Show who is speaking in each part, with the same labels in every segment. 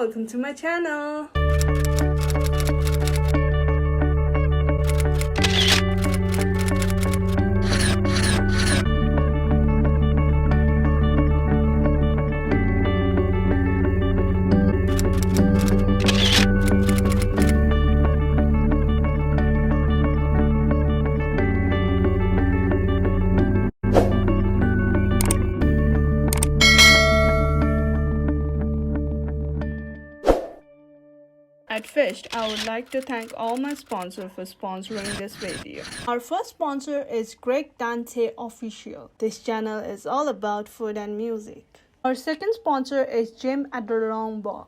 Speaker 1: welcome to my channel. At first, I would like to thank all my sponsors for sponsoring this video. Our first sponsor is Dantes Official. This channel is all about food and music. Our second sponsor is Adlaon.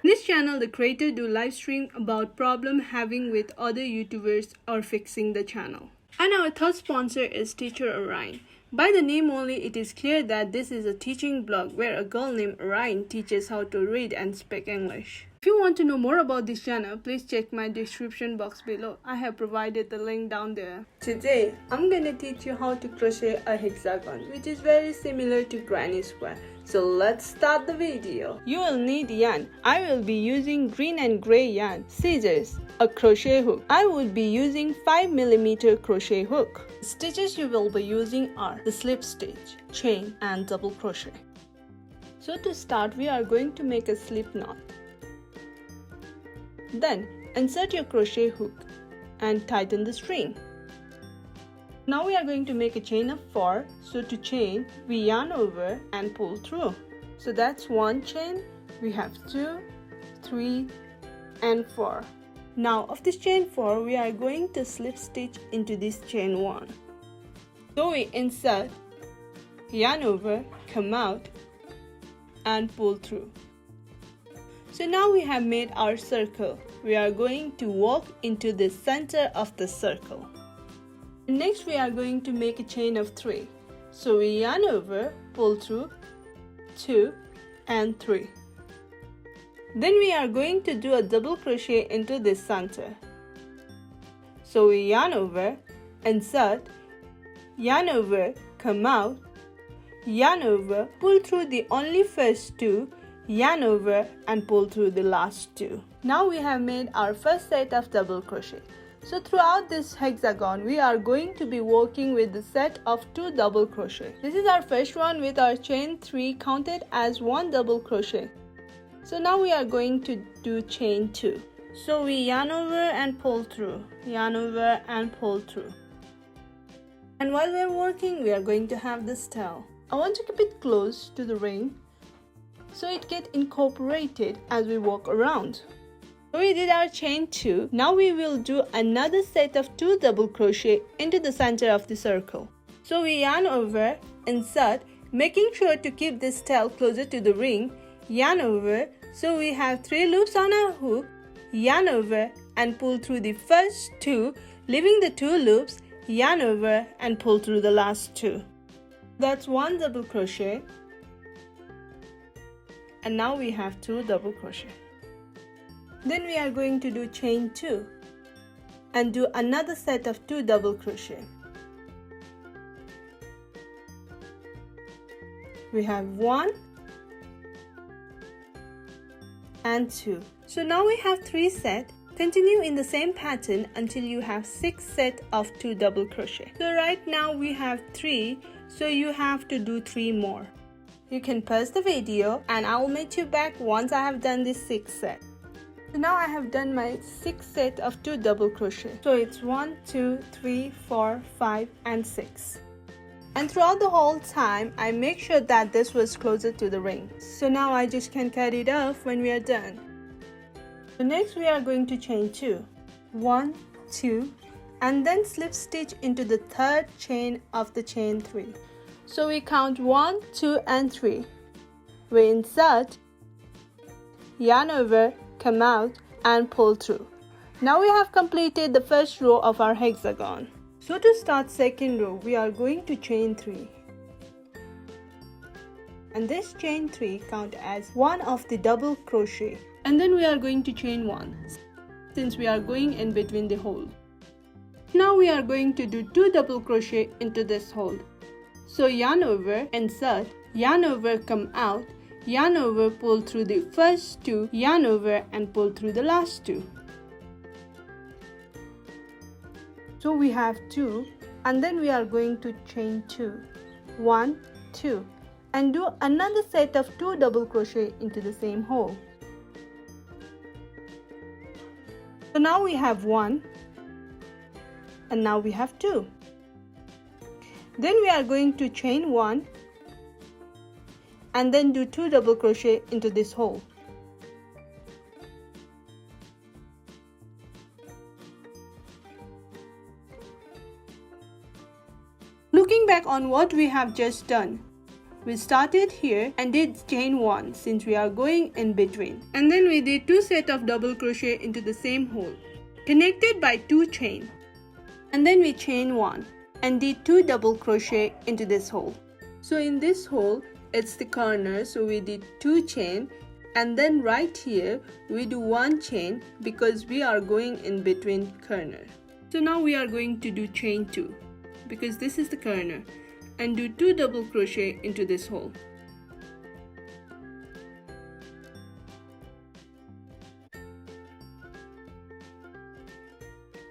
Speaker 1: This channel, the creator do live stream about problem having with other YouTubers or fixing the channel. And our third sponsor is Teacher Arnie. By the name only, it is clear that this is a teaching blog where a girl named Arnie teaches how to read and speak English. If you want to know more about this channel, please check my description box below. I have provided the link down there. Today, I'm gonna teach you how to crochet a hexagon, which is very similar to granny square. So let's start the video. You will need yarn. I will be using green and gray yarn, scissors, a crochet hook. I would be using 5mm crochet hook. The stitches you will be using are the slip stitch, chain and double crochet. So to start, we are going to make a slip knot. Then insert your crochet hook and tighten the string. Now we are going to make a chain of 4. So to chain, we yarn over and pull through. So that's 1 chain. We have 2, 3 and 4. Now of this chain 4, we are going to slip stitch into this chain 1. So we insert, yarn over, come out and pull through. So now we have made our circle. We are going to walk into the center of the circle. Next we are going to make a chain of 3. So we yarn over, pull through, 2 and 3. Then we are going to do a double crochet into this center. So we yarn over, insert, yarn over, come out, yarn over, pull through the only first 2, yarn over and pull through the last 2. Now we have made our first set of double crochet. So throughout this hexagon, we are going to be working with the set of 2 double crochet. This is our first one with our chain 3 counted as 1 double crochet. So now we are going to do chain 2. So we yarn over and pull through, yarn over and pull through. And while we are working, we are going to have this tail. I want to keep it close to the ring so it gets incorporated as we walk around. So we did our chain 2. Now we will do another set of 2 double crochet into the center of the circle. So we yarn over, insert, making sure to keep this tail closer to the ring, yarn over. So we have 3 loops on our hook, yarn over and pull through the first 2, leaving the 2 loops, yarn over and pull through the last 2. That's 1 double crochet. And now we have 2 double crochet. Then we are going to do chain 2 and do another set of 2 double crochet. We have 1 and 2. So now we have 3 sets. Continue in the same pattern until you have 6 sets of 2 double crochet. So right now we have 3, so you have to do 3 more. You can pause the video and I will meet you back once I have done this 6 set. So now I have done my 6 set of 2 double crochet. So it's 1, 2, 3, 4, 5 and 6. And throughout the whole time, I make sure that this was closer to the ring. So now I just can cut it off when we are done. So next we are going to chain 2. 1, 2 and then slip stitch into the 3rd chain of the chain 3. So we count 1, 2 and 3. We insert, yarn over, come out and pull through. Now we have completed the first row of our hexagon. So to start second row, we are going to chain 3. And this chain 3 count as one of the double crochet. And then we are going to chain 1 since we are going in between the hole. Now we are going to do 2 double crochet into this hole. So yarn over, insert, yarn over, come out, yarn over, pull through the first 2, yarn over and pull through the last 2. So we have 2, and then we are going to chain 2, 1, 2, and do another set of 2 double crochet into the same hole. So now we have 1, and now we have 2. Then we are going to chain 1 and then do 2 double crochet into this hole. Looking back on what we have just done, we started here and did chain 1 since we are going in between, and then we did 2 sets of double crochet into the same hole connected by 2 chain, and then we chain 1 and did 2 double crochet into this hole. So in this hole it's the corner, so we did 2 chain, and then right here we do 1 chain because we are going in between corner. So now we are going to do chain 2 because this is the corner, and do 2 double crochet into this hole.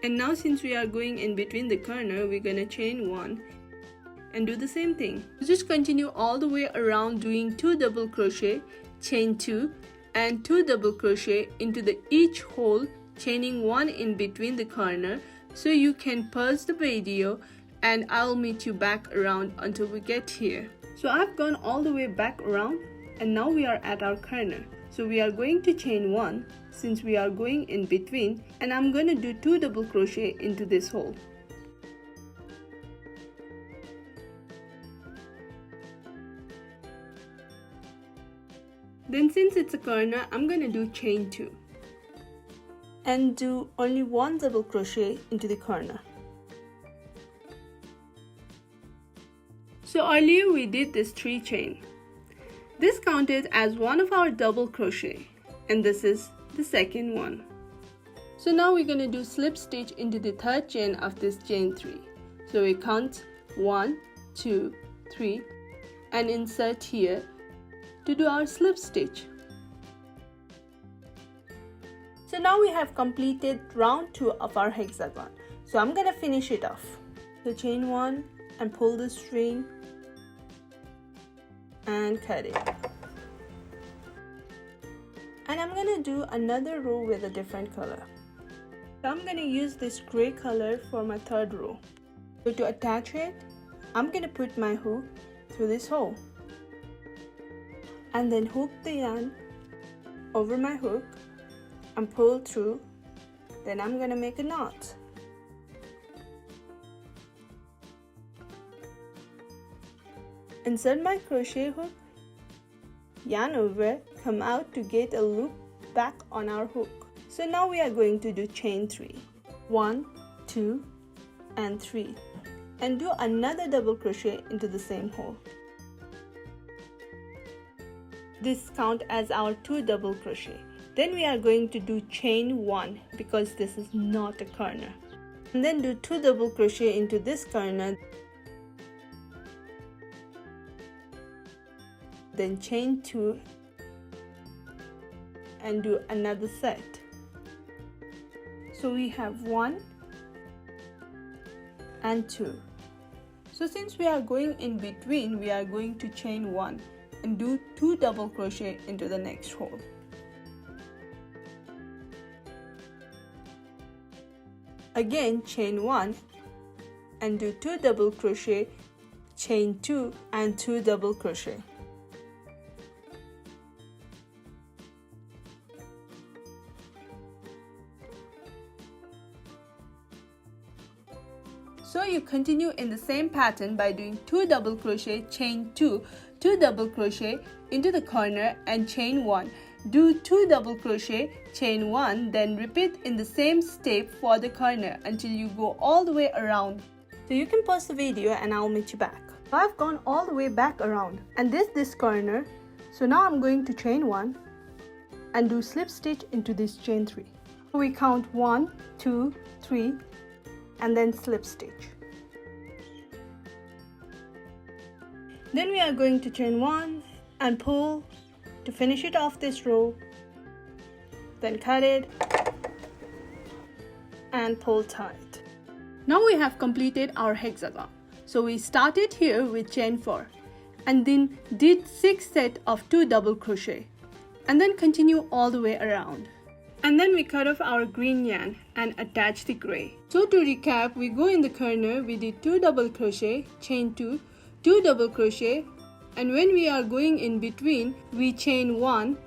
Speaker 1: And now since we are going in between the corner, we're gonna chain 1 and do the same thing. Just continue all the way around doing 2 double crochet, chain 2 and 2 double crochet into the each hole, chaining 1 in between the corner. So you can pause the video and I'll meet you back around until we get here. So I've gone all the way back around and now we are at our corner. So we are going to chain 1 since we are going in between, and I'm going to do 2 double crochet into this hole. Then since it's a corner, I'm going to do chain 2 and do only 1 double crochet into the corner. So earlier we did this 3 chain. This counted as one of our double crochet, and this is the second one. So now we're going to do slip stitch into the 3rd chain of this chain 3. So we count 1, 2, 3 and insert here to do our slip stitch. So now we have completed round 2 of our hexagon. So I'm going to finish it off. So chain 1 and pull the string and cut it. And I'm going to do another row with a different color. So I'm going to use this gray color for my 3rd row. So to attach it, I'm going to put my hook through this hole and then hook the yarn over my hook and pull through. Then I'm going to make a knot. Insert my crochet hook, yarn over, come out to get a loop back on our hook. So now we are going to do chain 3, 1, 2 and 3, and do another double crochet into the same hole. This count as our 2 double crochet. Then we are going to do chain 1 because this is not a corner, and then do 2 double crochet into this corner. Then chain 2 and do another set. So we have 1 and 2. So since we are going in between, we are going to chain 1 and do 2 double crochet into the next hole. Again chain 1 and do 2 double crochet, chain 2 and 2 double crochet. So you continue in the same pattern by doing 2 double crochet, chain 2, 2 double crochet into the corner and chain 1. Do 2 double crochet, chain 1, then repeat in the same step for the corner until you go all the way around. So you can pause the video and I'll meet you back. So I've gone all the way back around and this corner. So now I'm going to chain 1 and do slip stitch into this chain 3. So we count 1, 2, 3 and then slip stitch. Then we are going to chain 1 and pull to finish it off this row. Then cut it and pull tight. Now we have completed our hexagon. So we started here with chain 4 and then did 6 sets of 2 double crochet and then continue all the way around. And then we cut off our green yarn and attach the gray. So to recap, we go in the corner, we did 2 double crochet, chain 2, 2 double crochet, and when we are going in between, we chain 1,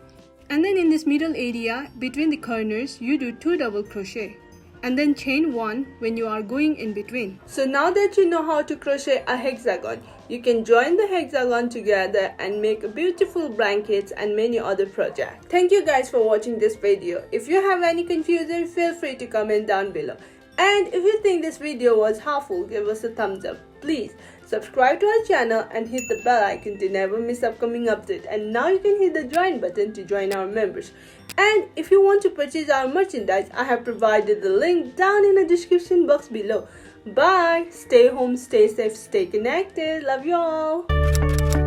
Speaker 1: and then in this middle area between the corners, you do 2 double crochet and then chain 1 when you are going in between. So now that you know how to crochet a hexagon, you can join the hexagon together and make beautiful blankets and many other projects. Thank you guys for watching this video. If you have any confusion, feel free to comment down below. And if you think this video was helpful, give us a thumbs up. Please subscribe to our channel and hit the bell icon to never miss upcoming updates. And now you can hit the join button to join our members. And if you want to purchase our merchandise, I have provided the link down in the description box below. Bye. Stay home, stay safe, stay connected. Love you all.